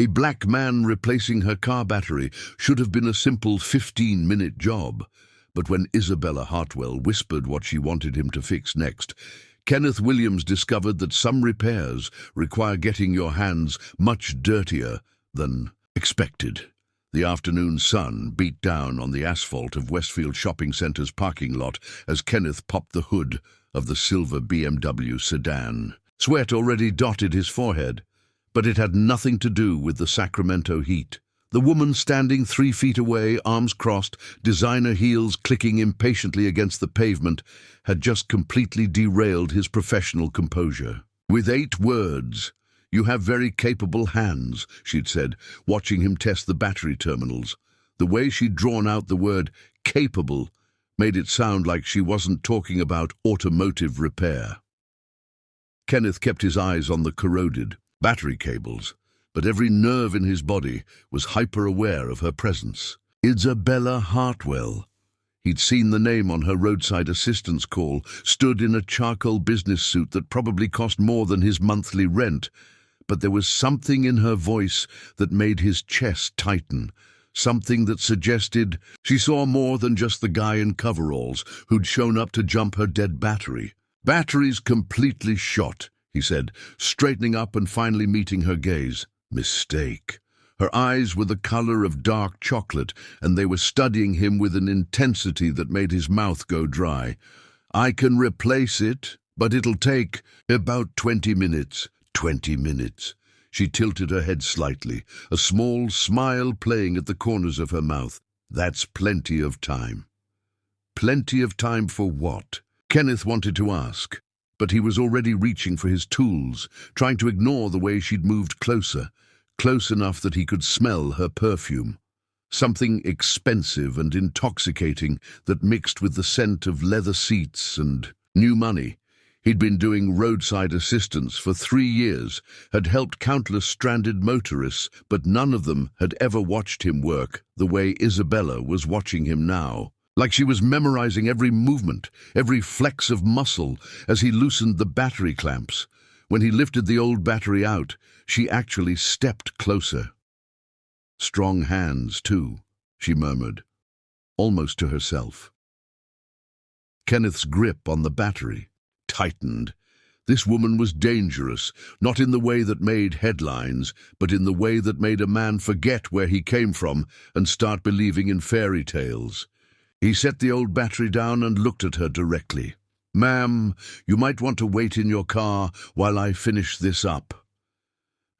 A black man replacing her car battery should have been a simple 15-minute job. But when Isabella Hartwell whispered what she wanted him to fix next, Kenneth Williams discovered that some repairs require getting your hands much dirtier than expected. The afternoon sun beat down on the asphalt of Westfield Shopping Centre's parking lot as Kenneth popped the hood of the silver BMW sedan. Sweat already dotted his forehead, but it had nothing to do with the Sacramento heat. The woman standing 3 feet away, arms crossed, designer heels clicking impatiently against the pavement, had just completely derailed his professional composure. With 8 words, "You have very capable hands," she'd said, watching him test the battery terminals. The way she'd drawn out the word capable made it sound like she wasn't talking about automotive repair. Kenneth kept his eyes on the corroded battery cables, but every nerve in his body was hyper-aware of her presence. Isabella Hartwell. He'd seen the name on her roadside assistance call, stood in a charcoal business suit that probably cost more than his monthly rent, but there was something in her voice that made his chest tighten, something that suggested she saw more than just the guy in coveralls who'd shown up to jump her dead battery. "Battery's completely shot," he said, straightening up and finally meeting her gaze. Mistake. Her eyes were the color of dark chocolate, and they were studying him with an intensity that made his mouth go dry. "I can replace it, but it'll take about 20 minutes. 20 minutes. She tilted her head slightly, a small smile playing at the corners of her mouth. "That's plenty of time." Plenty of time for what? Kenneth wanted to ask, but he was already reaching for his tools, trying to ignore the way she'd moved closer, close enough that he could smell her perfume. Something expensive and intoxicating that mixed with the scent of leather seats and new money. He'd been doing roadside assistance for 3 years, had helped countless stranded motorists, but none of them had ever watched him work the way Isabella was watching him now. Like she was memorizing every movement, every flex of muscle as he loosened the battery clamps. When he lifted the old battery out, she actually stepped closer. "Strong hands, too," she murmured, almost to herself. Kenneth's grip on the battery tightened. This woman was dangerous, not in the way that made headlines, but in the way that made a man forget where he came from and start believing in fairy tales. He set the old battery down and looked at her directly. "Ma'am, you might want to wait in your car while I finish this up."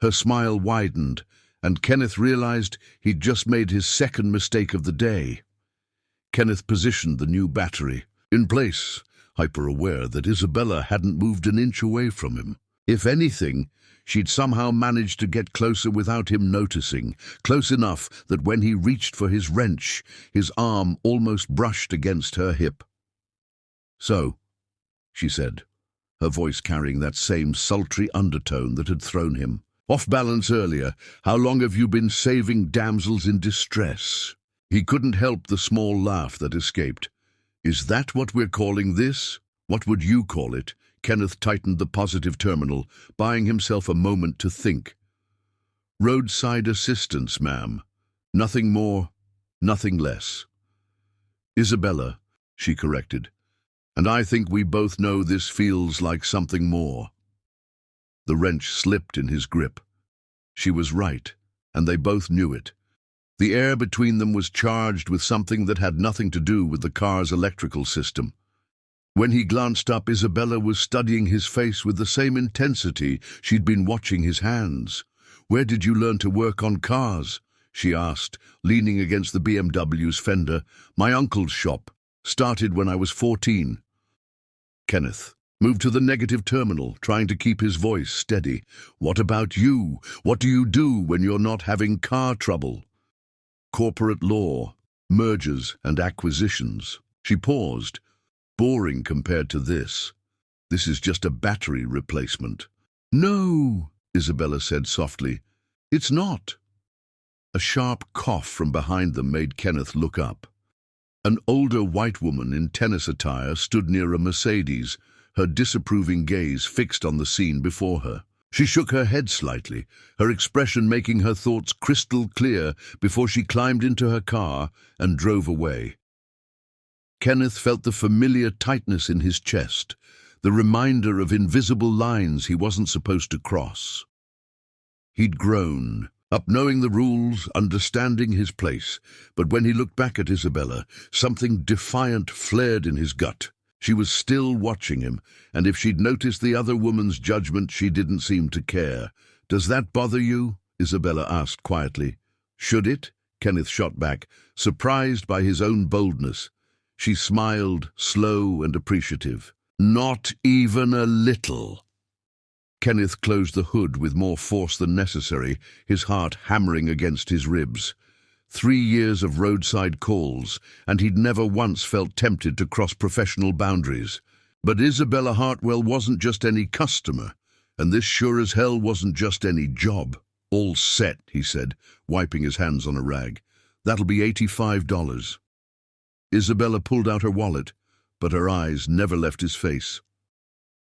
Her smile widened, and Kenneth realized he'd just made his second mistake of the day. Kenneth positioned the new battery in place, hyper-aware that Isabella hadn't moved an inch away from him. If anything, she'd somehow managed to get closer without him noticing, close enough that when he reached for his wrench, his arm almost brushed against her hip. "So," she said, her voice carrying that same sultry undertone that had thrown him off balance earlier, "how long have you been saving damsels in distress?" He couldn't help the small laugh that escaped. "Is that what we're calling this? What would you call it?" Kenneth tightened the positive terminal, buying himself a moment to think. "Roadside assistance, ma'am. Nothing more, nothing less." "Isabella," she corrected, "and I think we both know this feels like something more." The wrench slipped in his grip. She was right, and they both knew it. The air between them was charged with something that had nothing to do with the car's electrical system. When he glanced up, Isabella was studying his face with the same intensity she'd been watching his hands. "Where did you learn to work on cars?" she asked, leaning against the BMW's fender. "My uncle's shop. Started when I was 14. Kenneth moved to the negative terminal, trying to keep his voice steady. "What about you? What do you do when you're not having car trouble?" "Corporate law, mergers and acquisitions." She paused. "Boring compared to this. This is just a battery replacement." "No," Isabella said softly. "It's not." A sharp cough from behind them made Kenneth look up. An older white woman in tennis attire stood near a Mercedes, her disapproving gaze fixed on the scene before her. She shook her head slightly, her expression making her thoughts crystal clear before she climbed into her car and drove away. Kenneth felt the familiar tightness in his chest, the reminder of invisible lines he wasn't supposed to cross. He'd grown up knowing the rules, understanding his place, but when he looked back at Isabella, something defiant flared in his gut. She was still watching him, and if she'd noticed the other woman's judgment, she didn't seem to care. "Does that bother you?" Isabella asked quietly. "Should it?" Kenneth shot back, surprised by his own boldness. She smiled, slow and appreciative. "Not even a little." Kenneth closed the hood with more force than necessary, his heart hammering against his ribs. 3 years of roadside calls, and he'd never once felt tempted to cross professional boundaries. But Isabella Hartwell wasn't just any customer, and this sure as hell wasn't just any job. "All set," he said, wiping his hands on a rag. "That'll be $85. Isabella pulled out her wallet, but her eyes never left his face.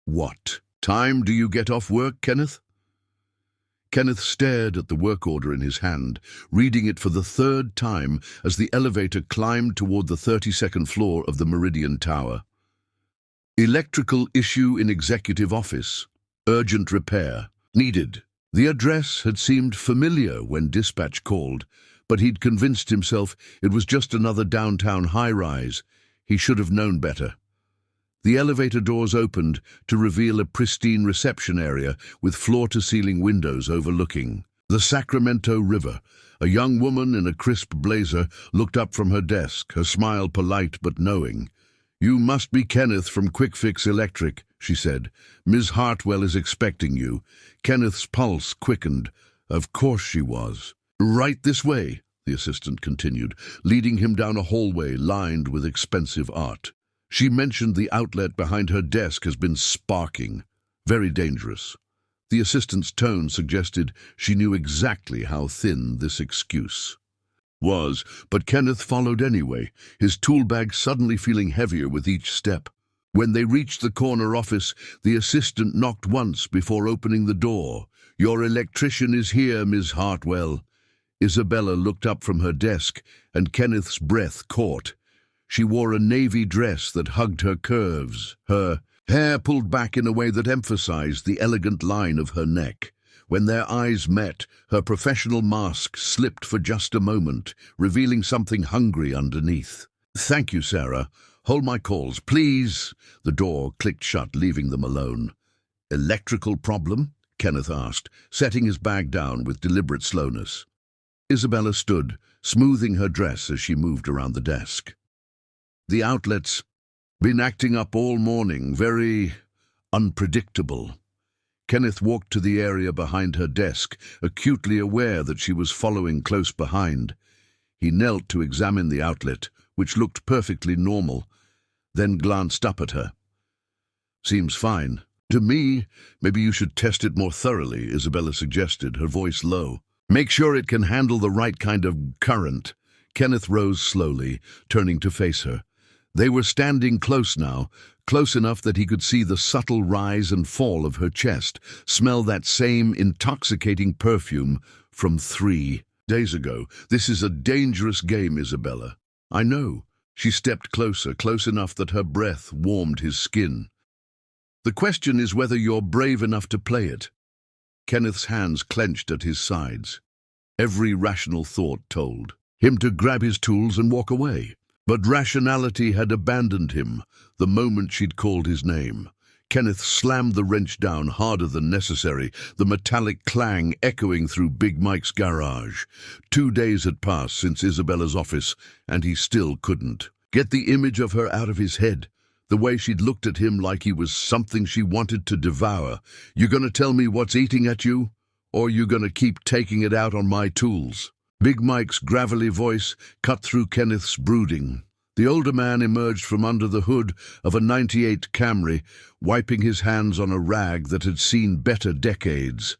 "What time do you get off work, Kenneth?" Kenneth stared at the work order in his hand, reading it for the 3rd time as the elevator climbed toward the 32nd floor of the Meridian Tower. "Electrical issue in executive office. Urgent repair. Needed." The address had seemed familiar when dispatch called, but he'd convinced himself it was just another downtown high-rise. He should have known better. The elevator doors opened to reveal a pristine reception area with floor-to-ceiling windows overlooking the Sacramento River. A young woman in a crisp blazer looked up from her desk, her smile polite but knowing. "You must be Kenneth from Quick Fix Electric," she said. "Ms. Hartwell is expecting you." Kenneth's pulse quickened. Of course she was. "Right this way," the assistant continued, leading him down a hallway lined with expensive art. She mentioned the outlet behind her desk has been sparking. Very dangerous. The assistant's tone suggested she knew exactly how thin this excuse was, but Kenneth followed anyway, his tool bag suddenly feeling heavier with each step. When they reached the corner office, the assistant knocked once before opening the door. "Your electrician is here, Ms. Hartwell." Isabella looked up from her desk, and Kenneth's breath caught. She wore a navy dress that hugged her curves, her hair pulled back in a way that emphasized the elegant line of her neck. When their eyes met, her professional mask slipped for just a moment, revealing something hungry underneath. "Thank you, Sarah. Hold my calls, please." The door clicked shut, leaving them alone. "Electrical problem?" Kenneth asked, setting his bag down with deliberate slowness. Isabella stood, smoothing her dress as she moved around the desk. "The outlet's been acting up all morning, very unpredictable." Kenneth walked to the area behind her desk, acutely aware that she was following close behind. He knelt to examine the outlet, which looked perfectly normal, then glanced up at her. "Seems fine. To me, maybe you should test it more thoroughly," Isabella suggested, her voice low. "Make sure it can handle the right kind of current." Kenneth rose slowly, turning to face her. They were standing close now, close enough that he could see the subtle rise and fall of her chest, smell that same intoxicating perfume from 3 days ago. "This is a dangerous game, Isabella." "I know." She stepped closer, close enough that her breath warmed his skin. "The question is whether you're brave enough to play it." Kenneth's hands clenched at his sides. Every rational thought told him to grab his tools and walk away. But rationality had abandoned him the moment she'd called his name. Kenneth slammed the wrench down harder than necessary, the metallic clang echoing through Big Mike's garage. 2 days had passed since Isabella's office, and he still couldn't get the image of her out of his head. The way she'd looked at him like he was something she wanted to devour. "You gonna tell me what's eating at you? Or you gonna keep taking it out on my tools?" Big Mike's gravelly voice cut through Kenneth's brooding. The older man emerged from under the hood of a '98 Camry, wiping his hands on a rag that had seen better decades.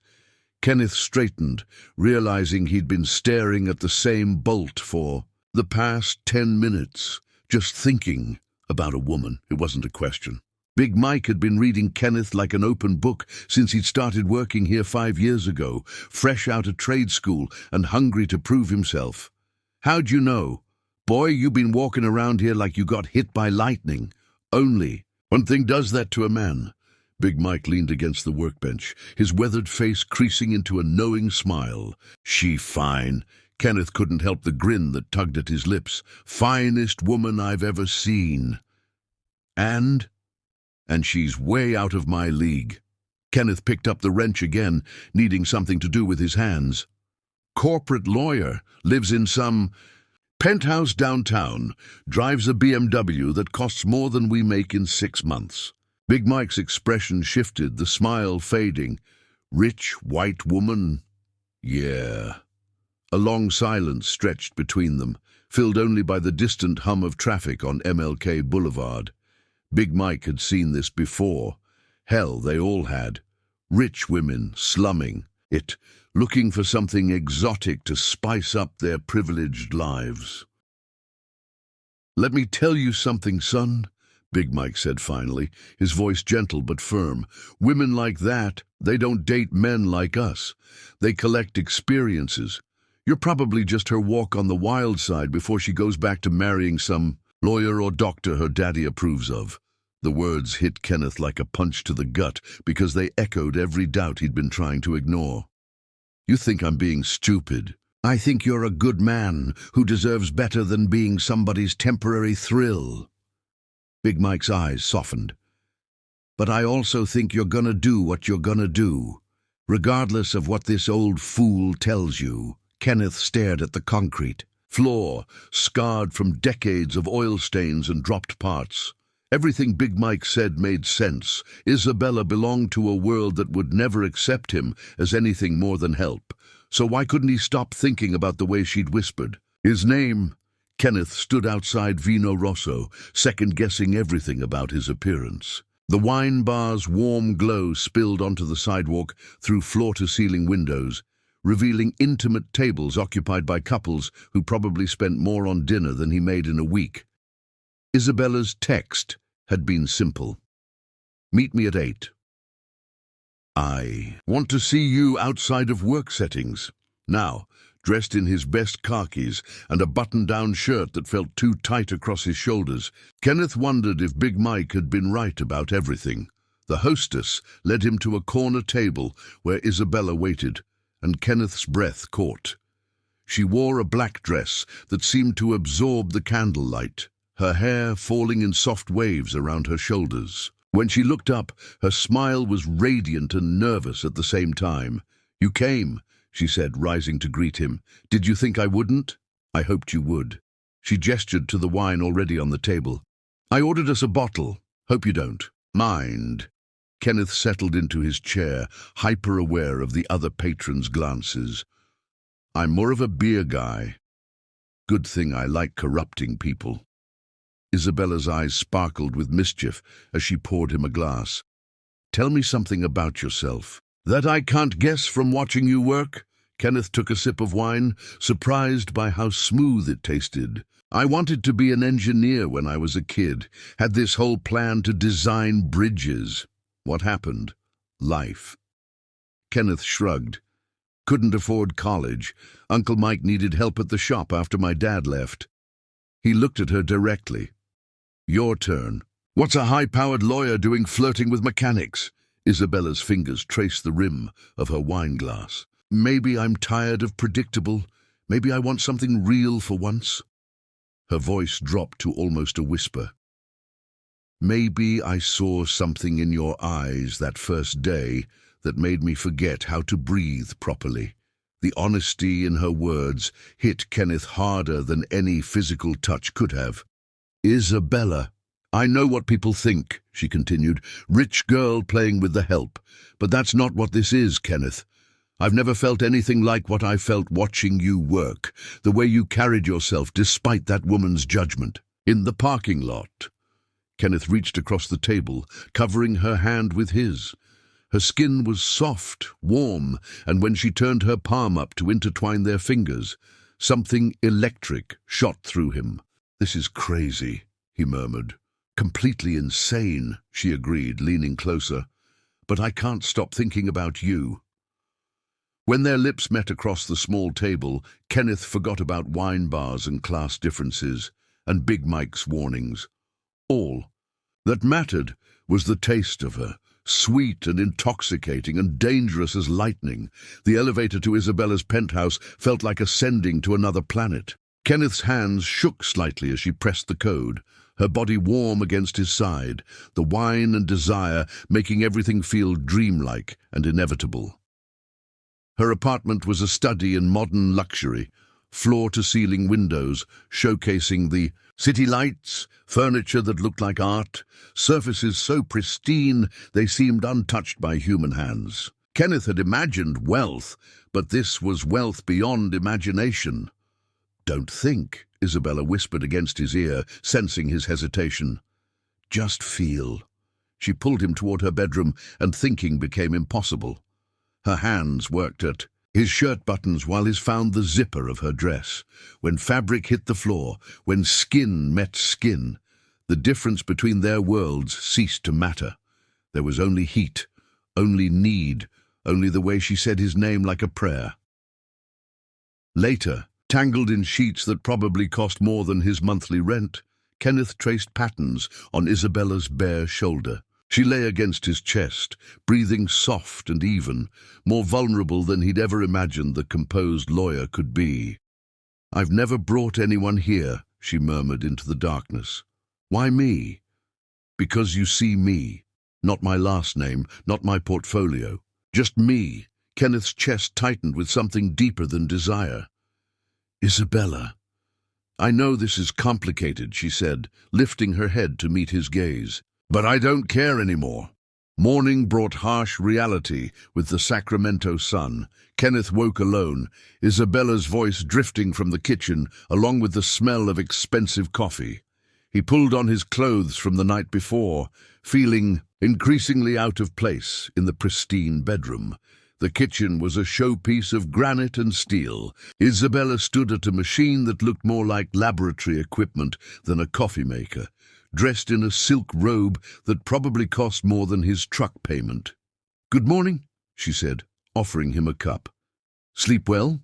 Kenneth straightened, realizing he'd been staring at the same bolt for the past 10 minutes, just thinking about a woman. It wasn't a question. Big Mike had been reading Kenneth like an open book since he'd started working here 5 years ago, fresh out of trade school and hungry to prove himself. "How'd you know? Boy, you've been walking around here like you got hit by lightning. Only one thing does that to a man." Big Mike leaned against the workbench, his weathered face creasing into a knowing smile. "She fine." Kenneth couldn't help the grin that tugged at his lips. "Finest woman I've ever seen. And she's way out of my league." Kenneth picked up the wrench again, needing something to do with his hands. "Corporate lawyer, lives in some penthouse downtown, drives a BMW that costs more than we make in 6 months." Big Mike's expression shifted, the smile fading. "Rich, white woman? Yeah." A long silence stretched between them, filled only by the distant hum of traffic on MLK Boulevard. Big Mike had seen this before. Hell, they all had. Rich women slumming it, looking for something exotic to spice up their privileged lives. "Let me tell you something, son," Big Mike said finally, his voice gentle but firm. "Women like that, they don't date men like us. They collect experiences. You're probably just her walk on the wild side before she goes back to marrying some lawyer or doctor her daddy approves of." The words hit Kenneth like a punch to the gut because they echoed every doubt he'd been trying to ignore. "You think I'm being stupid. I think you're a good man who deserves better than being somebody's temporary thrill." Big Mike's eyes softened. "But I also think you're gonna do what you're gonna do, regardless of what this old fool tells you." Kenneth stared at the concrete floor, scarred from decades of oil stains and dropped parts. Everything Big Mike said made sense. Isabella belonged to a world that would never accept him as anything more than help. So why couldn't he stop thinking about the way she'd whispered his name? Kenneth stood outside Vino Rosso, second-guessing everything about his appearance. The wine bar's warm glow spilled onto the sidewalk through floor-to-ceiling windows, revealing intimate tables occupied by couples who probably spent more on dinner than he made in a week. Isabella's text had been simple. "Meet me at 8. I want to see you outside of work settings." Now, dressed in his best khakis and a button-down shirt that felt too tight across his shoulders, Kenneth wondered if Big Mike had been right about everything. The hostess led him to a corner table where Isabella waited, and Kenneth's breath caught. She wore a black dress that seemed to absorb the candlelight, her hair falling in soft waves around her shoulders. When she looked up, her smile was radiant and nervous at the same time. "You came," she said, rising to greet him. "Did you think I wouldn't? I hoped you would." She gestured to the wine already on the table. "I ordered us a bottle. Hope you don't mind." Kenneth settled into his chair, hyper-aware of the other patrons' glances. "I'm more of a beer guy. Good thing I like corrupting people." Isabella's eyes sparkled with mischief as she poured him a glass. "Tell me something about yourself that I can't guess from watching you work." Kenneth took a sip of wine, surprised by how smooth it tasted. "I wanted to be an engineer when I was a kid, had this whole plan to design bridges. What happened? Life." Kenneth shrugged. "Couldn't afford college. Uncle Mike needed help at the shop after my dad left." He looked at her directly. "Your turn. What's a high-powered lawyer doing flirting with mechanics?" Isabella's fingers traced the rim of her wine glass. "Maybe I'm tired of predictable. Maybe I want something real for once." Her voice dropped to almost a whisper. "Maybe I saw something in your eyes that first day that made me forget how to breathe properly." The honesty in her words hit Kenneth harder than any physical touch could have. "Isabella, I know what people think," she continued. "Rich girl playing with the help. But that's not what this is, Kenneth. I've never felt anything like what I felt watching you work, the way you carried yourself despite that woman's judgment. In the parking lot." Kenneth reached across the table, covering her hand with his. Her skin was soft, warm, and when she turned her palm up to intertwine their fingers, something electric shot through him. "This is crazy," he murmured. Completely insane, she agreed, leaning closer. But I can't stop thinking about you. When their lips met across the small table, Kenneth forgot about wine bars and class differences, and Big Mike's warnings. All that mattered was the taste of her, sweet and intoxicating and dangerous as lightning. The elevator to Isabella's penthouse felt like ascending to another planet. Kenneth's hands shook slightly as she pressed the code, her body warm against his side, the wine and desire making everything feel dreamlike and inevitable. Her apartment was a study in modern luxury, floor-to-ceiling windows showcasing the city lights, furniture that looked like art, surfaces so pristine they seemed untouched by human hands. Kenneth had imagined wealth, but this was wealth beyond imagination. "Don't think," Isabella whispered against his ear, sensing his hesitation. "Just feel." She pulled him toward her bedroom, and thinking became impossible. Her hands worked at his shirt buttons while his found the zipper of her dress. When fabric hit the floor, when skin met skin, the difference between their worlds ceased to matter. There was only heat, only need, only the way she said his name like a prayer. Later, tangled in sheets that probably cost more than his monthly rent, Kenneth traced patterns on Isabella's bare shoulder. She lay against his chest, breathing soft and even, more vulnerable than he'd ever imagined the composed lawyer could be. "I've never brought anyone here," she murmured into the darkness. "Why me?" "Because you see me. Not my last name, not my portfolio. Just me." Kenneth's chest tightened with something deeper than desire. "Isabella." "I know this is complicated," she said, lifting her head to meet his gaze. "But I don't care anymore." Morning brought harsh reality with the Sacramento sun. Kenneth woke alone, Isabella's voice drifting from the kitchen, along with the smell of expensive coffee. He pulled on his clothes from the night before, feeling increasingly out of place in the pristine bedroom. The kitchen was a showpiece of granite and steel. Isabella stood at a machine that looked more like laboratory equipment than a coffee maker, dressed in a silk robe that probably cost more than his truck payment. "Good morning," she said, offering him a cup. "Sleep well?"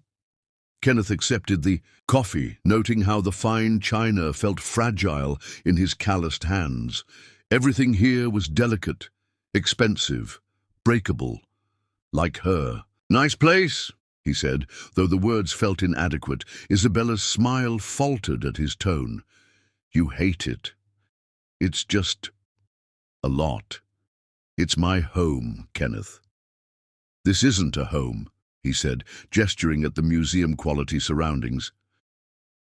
Kenneth accepted the coffee, noting how the fine china felt fragile in his calloused hands. Everything here was delicate, expensive, breakable, like her. "Nice place," he said, though the words felt inadequate. Isabella's smile faltered at his tone. "You hate it." "It's just a lot. It's my home, Kenneth." "This isn't a home," he said, gesturing at the museum-quality surroundings.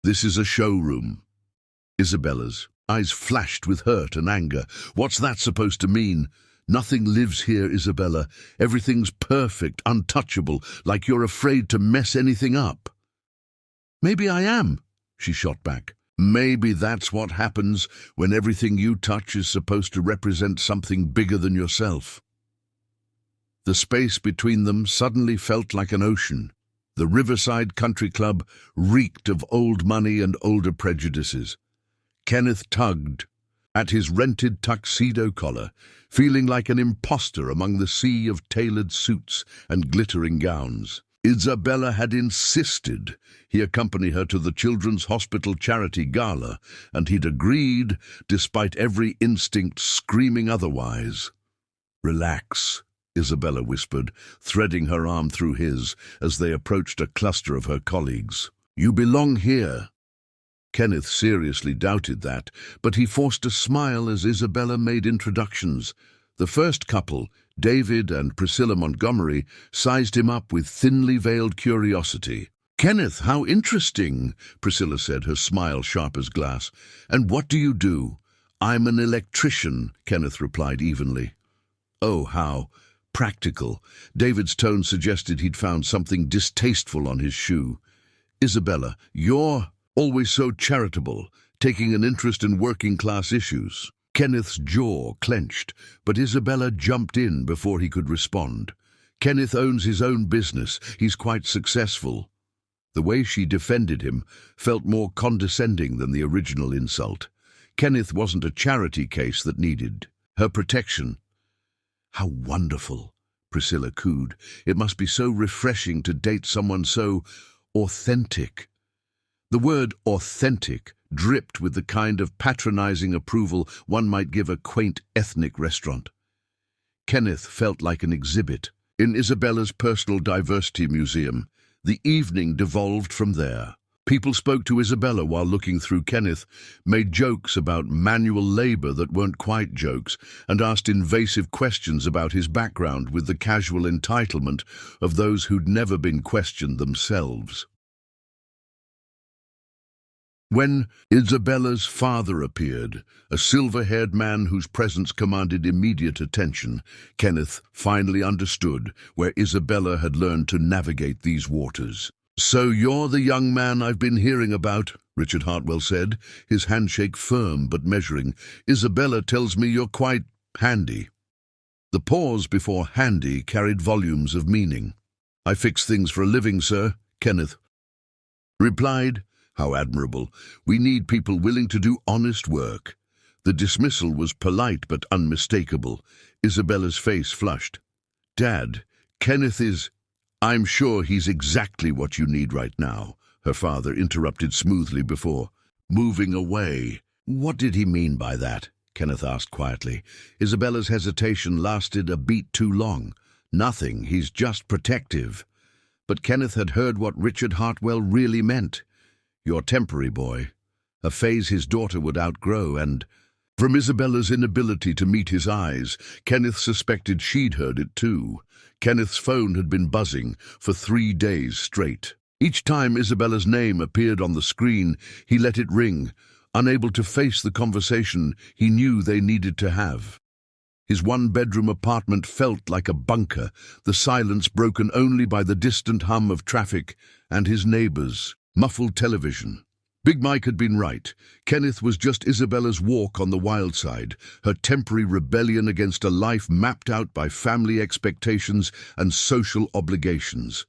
"This is a showroom." Isabella's eyes flashed with hurt and anger. "What's that supposed to mean?" "Nothing lives here, Isabella. Everything's perfect, untouchable, like you're afraid to mess anything up." "Maybe I am," she shot back. "Maybe that's what happens when everything you touch is supposed to represent something bigger than yourself." The space between them suddenly felt like an ocean. The Riverside Country Club reeked of old money and older prejudices. Kenneth tugged at his rented tuxedo collar, feeling like an imposter among the sea of tailored suits and glittering gowns. Isabella had insisted he accompany her to the Children's Hospital Charity Gala, and he'd agreed, despite every instinct screaming otherwise. "Relax," Isabella whispered, threading her arm through his as they approached a cluster of her colleagues. "You belong here." Kenneth seriously doubted that, but he forced a smile as Isabella made introductions. The first couple, David and Priscilla Montgomery, sized him up with thinly veiled curiosity. "Kenneth, how interesting," Priscilla said, her smile sharp as glass. "And what do you do?" "I'm an electrician," Kenneth replied evenly. "Oh, how practical." David's tone suggested he'd found something distasteful on his shoe. "Isabella, you're always so charitable, taking an interest in working-class issues." Kenneth's jaw clenched, but Isabella jumped in before he could respond. "Kenneth owns his own business. He's quite successful." The way she defended him felt more condescending than the original insult. Kenneth wasn't a charity case that needed her protection. How wonderful, Priscilla cooed. It must be so refreshing to date someone so authentic. The word authentic dripped with the kind of patronizing approval one might give a quaint ethnic restaurant. Kenneth felt like an exhibit in Isabella's personal diversity museum. The evening devolved from there. People spoke to Isabella while looking through Kenneth, made jokes about manual labor that weren't quite jokes, and asked invasive questions about his background with the casual entitlement of those who'd never been questioned themselves. When Isabella's father appeared, a silver-haired man whose presence commanded immediate attention, Kenneth finally understood where Isabella had learned to navigate these waters. "So you're the young man I've been hearing about," Richard Hartwell said, his handshake firm but measuring. "Isabella tells me you're quite handy." The pause before handy carried volumes of meaning. "I fix things for a living, sir," Kenneth replied. "How admirable. We need people willing to do honest work." The dismissal was polite but unmistakable. Isabella's face flushed. "Dad, Kenneth is—" "I'm sure he's exactly what you need right now," her father interrupted smoothly before moving away. "What did he mean by that?" Kenneth asked quietly. Isabella's hesitation lasted a beat too long. "Nothing, he's just protective." But Kenneth had heard what Richard Hartwell really meant. "You're temporary, boy. A phase his daughter would outgrow, and—" From Isabella's inability to meet his eyes, Kenneth suspected she'd heard it too. Kenneth's phone had been buzzing for 3 days straight. Each time Isabella's name appeared on the screen, he let it ring, unable to face the conversation he knew they needed to have. His one-bedroom apartment felt like a bunker, the silence broken only by the distant hum of traffic and his neighbors' muffled television. Big Mike had been right. Kenneth was just Isabella's walk on the wild side, her temporary rebellion against a life mapped out by family expectations and social obligations.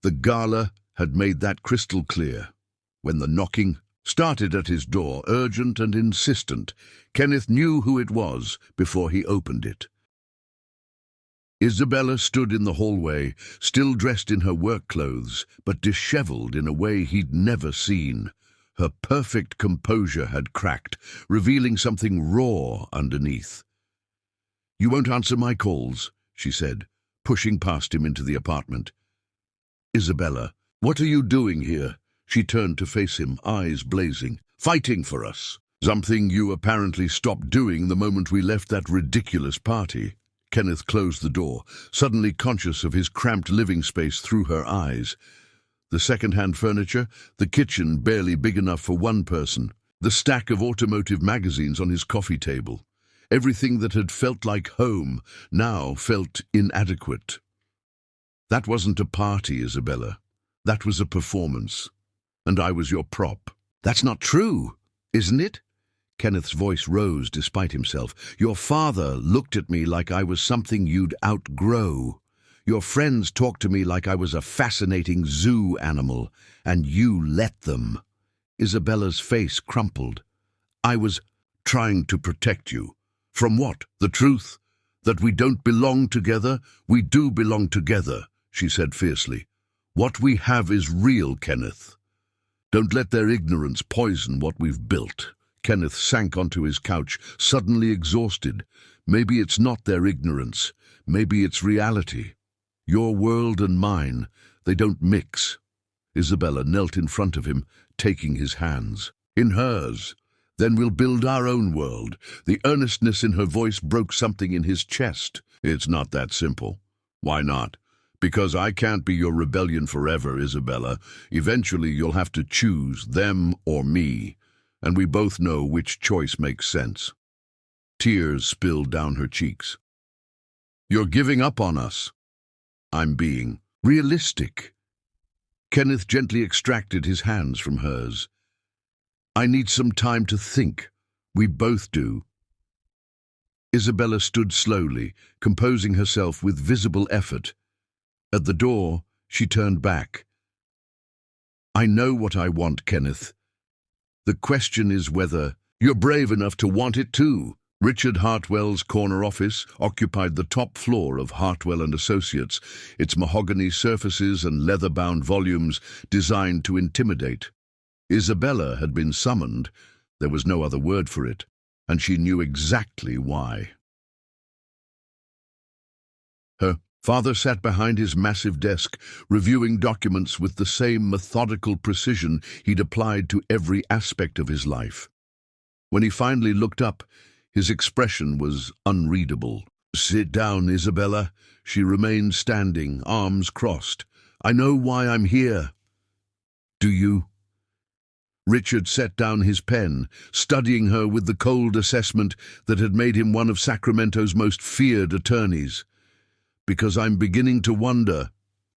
The gala had made that crystal clear. When the knocking started at his door, urgent and insistent, Kenneth knew who it was before he opened it. Isabella stood in the hallway, still dressed in her work clothes, but disheveled in a way he'd never seen. Her perfect composure had cracked, revealing something raw underneath. "You won't answer my calls," she said, pushing past him into the apartment. "Isabella, what are you doing here?" She turned to face him, eyes blazing. "Fighting for us. Something you apparently stopped doing the moment we left that ridiculous party." Kenneth closed the door, suddenly conscious of his cramped living space through her eyes. The second-hand furniture, the kitchen barely big enough for one person, the stack of automotive magazines on his coffee table. Everything that had felt like home now felt inadequate. "That wasn't a party, Isabella. That was a performance. And I was your prop." "That's not true, isn't it?" Kenneth's voice rose despite himself. "Your father looked at me like I was something you'd outgrow. Your friends talked to me like I was a fascinating zoo animal, and you let them." Isabella's face crumpled. "I was trying to protect you. From what? The truth? That we don't belong together? We do belong together," she said fiercely. "What we have is real, Kenneth. Don't let their ignorance poison what we've built." Kenneth sank onto his couch, suddenly exhausted. Maybe it's not their ignorance. Maybe it's reality. Your world and mine, they don't mix. Isabella knelt in front of him, taking his hands in hers. "Then we'll build our own world." The earnestness in her voice broke something in his chest. "It's not that simple." "Why not?" "Because I can't be your rebellion forever, Isabella. Eventually you'll have to choose them or me, and we both know which choice makes sense." Tears spilled down her cheeks. "You're giving up on us." "I'm being realistic." Kenneth gently extracted his hands from hers. "I need some time to think. We both do." Isabella stood slowly, composing herself with visible effort. At the door, she turned back. "I know what I want, Kenneth. The question is whether You're brave enough to want it too. Richard Hartwell's corner office occupied the top floor of Hartwell and Associates, its mahogany surfaces and leather-bound volumes designed to intimidate. Isabella had been summoned, there was no other word for it, and she knew exactly why. Her father sat behind his massive desk, reviewing documents with the same methodical precision he'd applied to every aspect of his life. When he finally looked up, his expression was unreadable. "Sit down, Isabella." She remained standing, arms crossed. "I know why I'm here." "Do you?" Richard set down his pen, studying her with the cold assessment that had made him one of Sacramento's most feared attorneys. "Because I'm beginning to wonder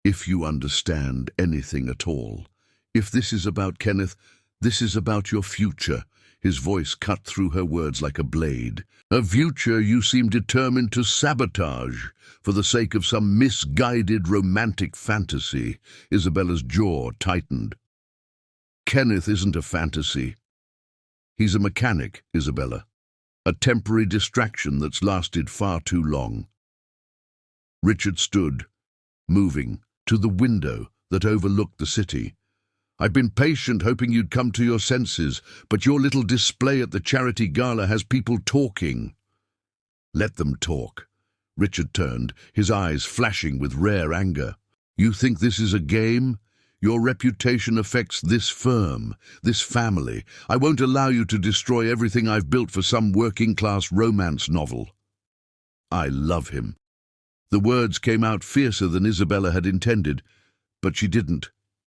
if you understand anything at all. If this is about Kenneth, this is about your future." His voice cut through her words like a blade. "A future you seem determined to sabotage for the sake of some misguided romantic fantasy." Isabella's jaw tightened. "Kenneth isn't a fantasy. He's a mechanic, Isabella. A temporary distraction that's lasted far too long." Richard stood, moving, to the window that overlooked the city. "I've been patient, hoping you'd come to your senses, but your little display at the charity gala has people talking." "Let them talk." Richard turned, his eyes flashing with rare anger. "You think this is a game? Your reputation affects this firm, this family. I won't allow you to destroy everything I've built for some working-class romance novel." "I love him." The words came out fiercer than Isabella had intended, but she didn't.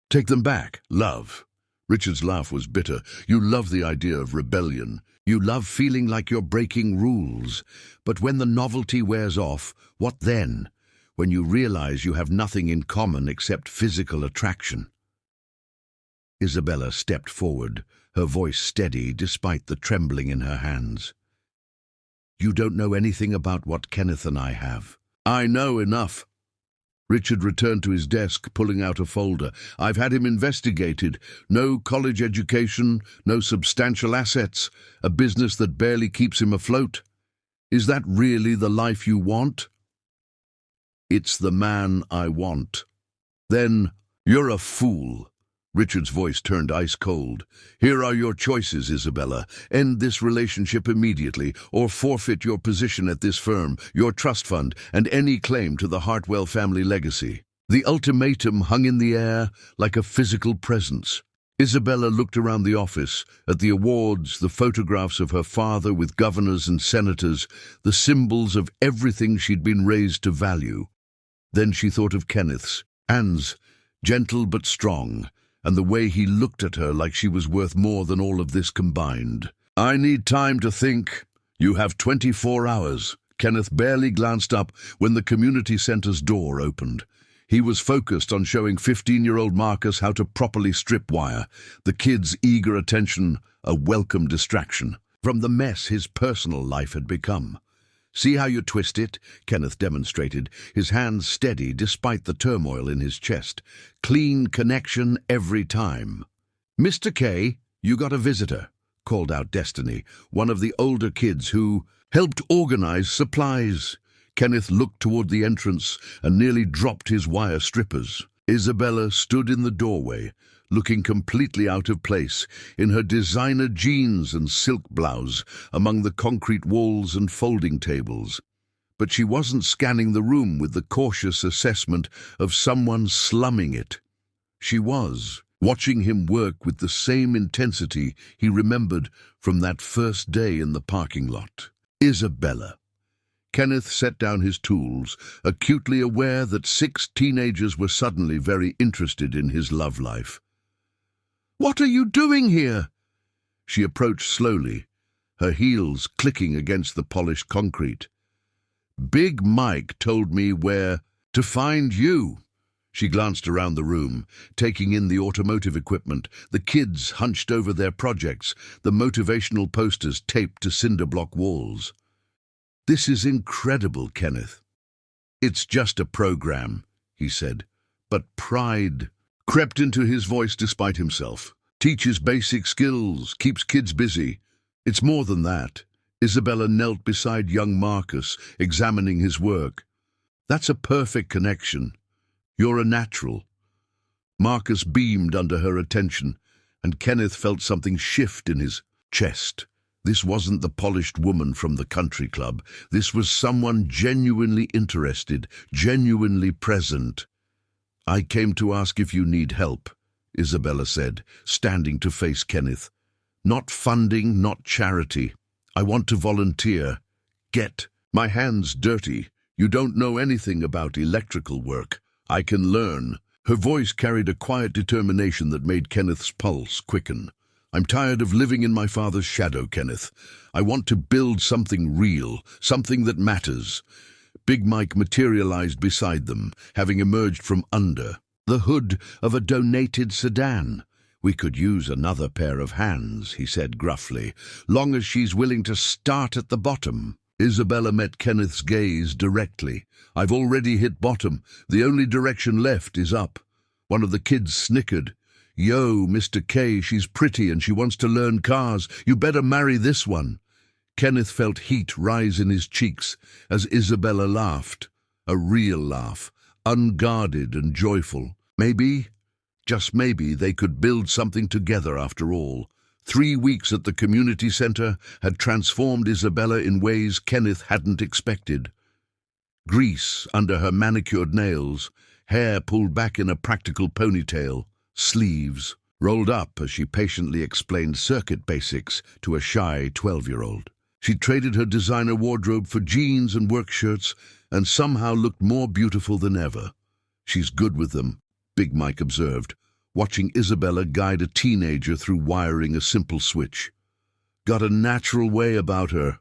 "Take them back, love." Richard's laugh was bitter. "You love the idea of rebellion. You love feeling like you're breaking rules. But when the novelty wears off, what then? When you realize you have nothing in common except physical attraction." Isabella stepped forward, her voice steady despite the trembling in her hands. "You don't know anything about what Kenneth and I have." "I know enough." Richard returned to his desk, pulling out a folder. "I've had him investigated. No college education, no substantial assets, a business that barely keeps him afloat. Is that really the life you want?" "It's the man I want." "Then you're a fool." Richard's voice turned ice cold. "Here are your choices, Isabella. End this relationship immediately, or forfeit your position at this firm, your trust fund, and any claim to the Hartwell family legacy." The ultimatum hung in the air like a physical presence. Isabella looked around the office, at the awards, the photographs of her father with governors and senators, the symbols of everything she'd been raised to value. Then she thought of Kenneth's, Anne's, gentle but strong, and the way he looked at her like she was worth more than all of this combined. "I need time to think." "You have 24 hours. Kenneth barely glanced up when the community center's door opened. He was focused on showing 15-year-old Marcus how to properly strip wire, the kid's eager attention a welcome distraction from the mess his personal life had become. "See how you twist it?" Kenneth demonstrated, his hands steady despite the turmoil in his chest. "Clean connection every time." "Mr. K, you got a visitor," called out Destiny, one of the older kids who helped organize supplies. Kenneth looked toward the entrance and nearly dropped his wire strippers. Isabella stood in the doorway, looking completely out of place in her designer jeans and silk blouse among the concrete walls and folding tables. But she wasn't scanning the room with the cautious assessment of someone slumming it. She was watching him work with the same intensity he remembered from that first day in the parking lot. Isabella. Kenneth set down his tools, acutely aware that 6 teenagers were suddenly very interested in his love life. "What are you doing here?" She approached slowly, her heels clicking against the polished concrete. "Big Mike told me where to find you." She glanced around the room, taking in the automotive equipment, the kids hunched over their projects, the motivational posters taped to cinder block walls. "This is incredible, Kenneth." "It's just a program," he said, but pride crept into his voice despite himself. "Teaches basic skills, keeps kids busy. It's more than that. Isabella knelt beside young Marcus, examining his work. That's a perfect connection. You're a natural. Marcus beamed under her attention, and Kenneth felt something shift in his chest. This wasn't the polished woman from the country club. This was someone genuinely interested, genuinely present. I came to ask if you need help, Isabella said, standing to face Kenneth. Not funding, not charity. I want to volunteer. Get my hands dirty. You don't know anything about electrical work. I can learn. Her voice carried a quiet determination that made Kenneth's pulse quicken. I'm tired of living in my father's shadow, Kenneth. I want to build something real, something that matters. Big Mike materialized beside them, having emerged from under the hood of a donated sedan. We could use another pair of hands, he said gruffly, long as she's willing to start at the bottom. Isabella met Kenneth's gaze directly. I've already hit bottom. The only direction left is up. One of the kids snickered. Yo, Mr. K, she's pretty and she wants to learn cars. You better marry this one. Kenneth felt heat rise in his cheeks as Isabella laughed. A real laugh, unguarded and joyful. Maybe, just maybe, they could build something together after all. 3 weeks at the community center had transformed Isabella in ways Kenneth hadn't expected. Grease under her manicured nails, hair pulled back in a practical ponytail, sleeves rolled up as she patiently explained circuit basics to a shy 12-year-old. She traded her designer wardrobe for jeans and work shirts and somehow looked more beautiful than ever. She's good with them, Big Mike observed, watching Isabella guide a teenager through wiring a simple switch. Got a natural way about her.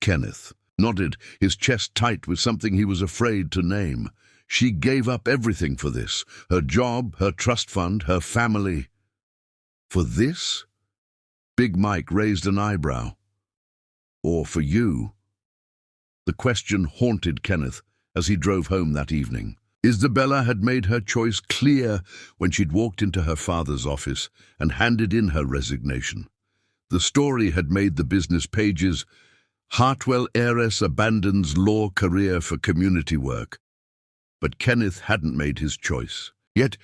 Kenneth nodded, his chest tight with something he was afraid to name. She gave up everything for this, her job, her trust fund, her family. For this? Big Mike raised an eyebrow. Or for you? The question haunted Kenneth as he drove home that evening. Isabella had made her choice clear when she'd walked into her father's office and handed in her resignation. The story had made the business pages. Hartwell heiress abandons law career for community work. But Kenneth hadn't made his choice, yet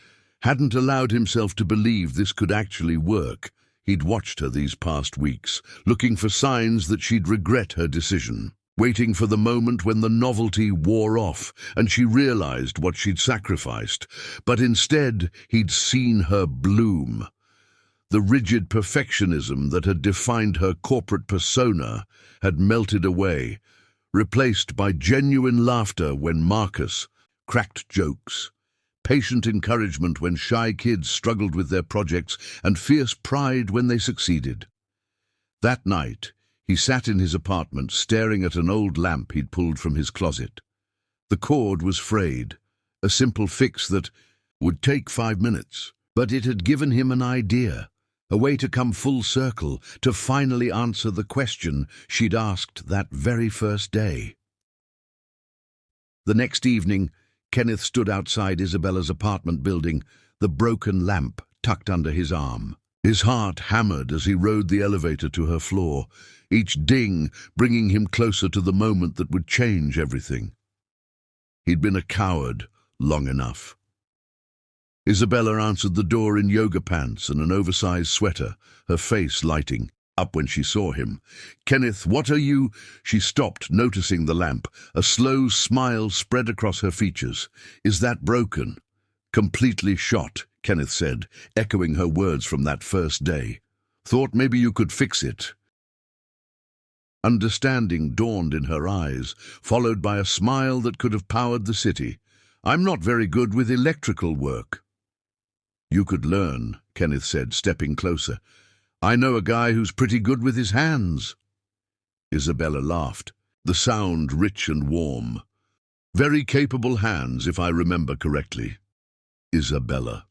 hadn't allowed himself to believe this could actually work. He'd watched her these past weeks, looking for signs that she'd regret her decision, waiting for the moment when the novelty wore off and she realized what she'd sacrificed. But instead, he'd seen her bloom. The rigid perfectionism that had defined her corporate persona had melted away, replaced by genuine laughter when Marcus cracked jokes, patient encouragement when shy kids struggled with their projects, and fierce pride when they succeeded. That night, he sat in his apartment staring at an old lamp he'd pulled from his closet. The cord was frayed, a simple fix that would take 5 minutes, but it had given him an idea, a way to come full circle, to finally answer the question she'd asked that very first day. The next evening, Kenneth stood outside Isabella's apartment building, the broken lamp tucked under his arm. His heart hammered as he rode the elevator to her floor, each ding bringing him closer to the moment that would change everything. He'd been a coward long enough. Isabella answered the door in yoga pants and an oversized sweater, her face lighting up when she saw him. "Kenneth, what are you?" She stopped, noticing the lamp. A slow smile spread across her features. "Is that broken?" "Completely shot," Kenneth said, echoing her words from that first day. "Thought maybe you could fix it." Understanding dawned in her eyes, followed by a smile that could have powered the city. "I'm not very good with electrical work." "You could learn," Kenneth said, stepping closer. "I know a guy who's pretty good with his hands." Isabella laughed, the sound rich and warm. "Very capable hands, if I remember correctly." Isabella.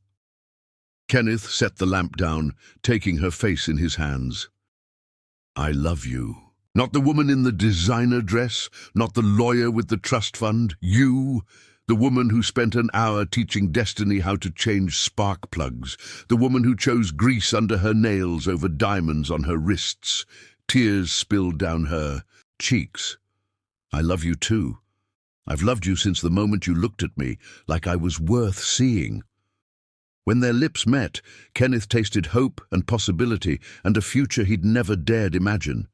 Kenneth set the lamp down, taking her face in his hands. "I love you. Not the woman in the designer dress, not the lawyer with the trust fund. You, The woman who spent an hour teaching Destiny how to change spark plugs. The woman who chose grease under her nails over diamonds on her wrists. Tears spilled down her cheeks. I love you too. I've loved you since the moment you looked at me, like I was worth seeing. When their lips met, Kenneth tasted hope and possibility and a future he'd never dared imagine.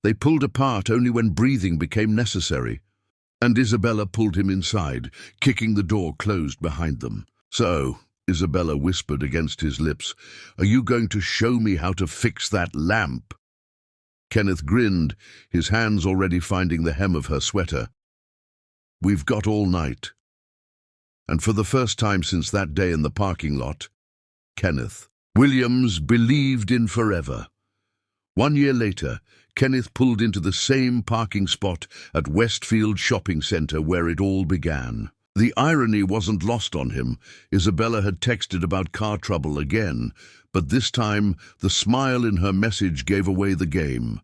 They pulled apart only when breathing became necessary. And Isabella pulled him inside, kicking the door closed behind them. "So," Isabella whispered against his lips, "are you going to show me how to fix that lamp?" Kenneth grinned, his hands already finding the hem of her sweater. "We've got all night." And for the first time since that day in the parking lot, Kenneth Williams believed in forever. 1 year later, Kenneth pulled into the same parking spot at Westfield Shopping Centre where it all began. The irony wasn't lost on him. Isabella had texted about car trouble again, but this time the smile in her message gave away the game.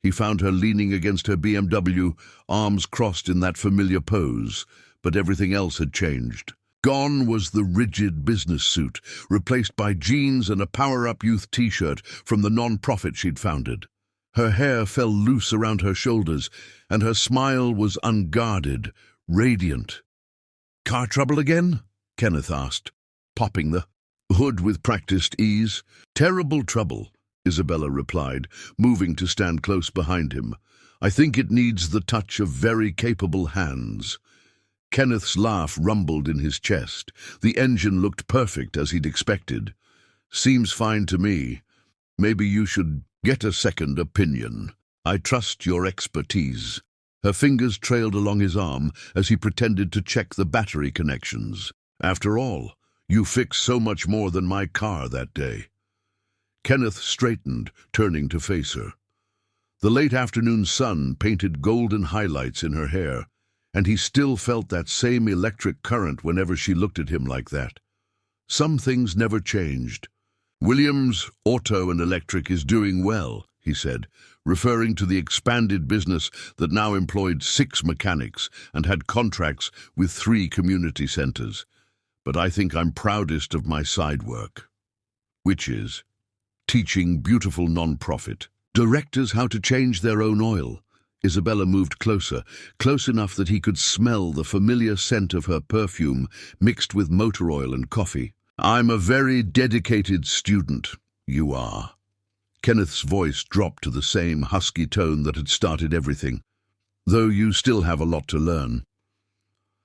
He found her leaning against her BMW, arms crossed in that familiar pose, but everything else had changed. Gone was the rigid business suit, replaced by jeans and a Power Up Youth t-shirt from the non-profit she'd founded. Her hair fell loose around her shoulders, and her smile was unguarded, radiant. "Car trouble again?" Kenneth asked, popping the hood with practiced ease. "Terrible trouble," Isabella replied, moving to stand close behind him. "I think it needs the touch of very capable hands." Kenneth's laugh rumbled in his chest. The engine looked perfect as he'd expected. "Seems fine to me. Maybe you should get a second opinion. I trust your expertise." Her fingers trailed along his arm as he pretended to check the battery connections. "After all, you fixed so much more than my car that day." Kenneth straightened, turning to face her. The late afternoon sun painted golden highlights in her hair, and he still felt that same electric current whenever she looked at him like that. Some things never changed. "Williams Auto and Electric is doing well," he said, referring to the expanded business that now employed 6 mechanics and had contracts with 3 community centers. "But I think I'm proudest of my side work, which is teaching beautiful non-profit directors how to change their own oil." Isabella moved closer, close enough that he could smell the familiar scent of her perfume mixed with motor oil and coffee. "I'm a very dedicated student, you are." Kenneth's voice dropped to the same husky tone that had started everything. "Though you still have a lot to learn."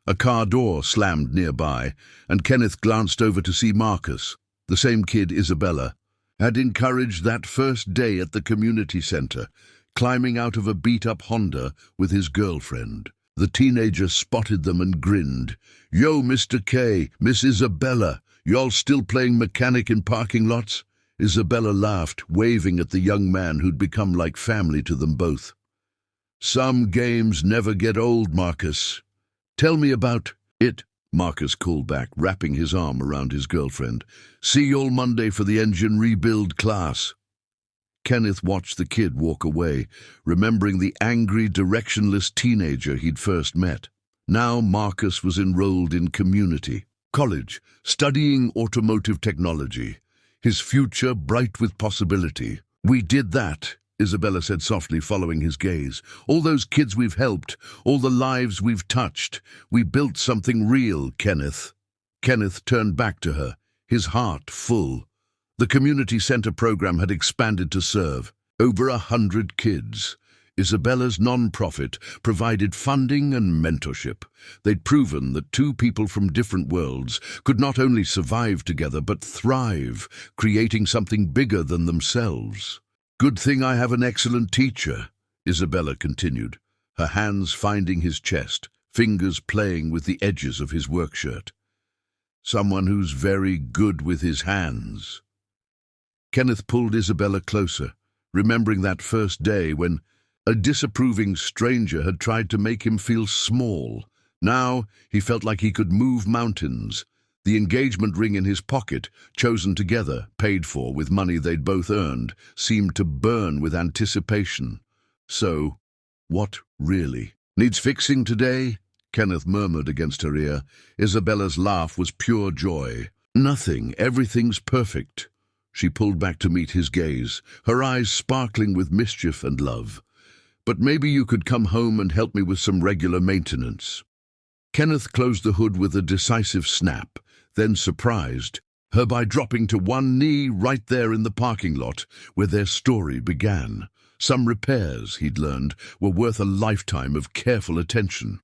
A car door slammed nearby, and Kenneth glanced over to see Marcus, the same kid Isabella had encouraged that first day at the community center, climbing out of a beat-up Honda with his girlfriend. The teenager spotted them and grinned. "Yo, Mr. K, Miss Isabella, y'all still playing mechanic in parking lots?" Isabella laughed, waving at the young man who'd become like family to them both. "Some games never get old, Marcus. Tell me about it," Marcus called back, wrapping his arm around his girlfriend. "See y'all Monday for the engine rebuild class." Kenneth watched the kid walk away, remembering the angry, directionless teenager he'd first met. Now Marcus was enrolled in community college, studying automotive technology, his future bright with possibility. "We did that," Isabella said softly, following his gaze. "All those kids we've helped, all the lives we've touched. We built something real, Kenneth." Kenneth turned back to her, his heart full. The community center program had expanded to serve over 100 kids. Isabella's non-profit provided funding and mentorship. They'd proven that 2 people from different worlds could not only survive together but thrive, creating something bigger than themselves. "Good thing I have an excellent teacher," Isabella continued, her hands finding his chest, fingers playing with the edges of his work shirt. "Someone who's very good with his hands." Kenneth pulled Isabella closer, remembering that first day when a disapproving stranger had tried to make him feel small. Now he felt like he could move mountains. The engagement ring in his pocket, chosen together, paid for with money they'd both earned, seemed to burn with anticipation. So, what really needs fixing today? Kenneth murmured against her ear. Isabella's laugh was pure joy. Nothing, everything's perfect. She pulled back to meet his gaze, her eyes sparkling with mischief and love. But maybe you could come home and help me with some regular maintenance. Kenneth closed the hood with a decisive snap, then surprised her by dropping to one knee right there in the parking lot where their story began. Some repairs, he'd learned, were worth a lifetime of careful attention.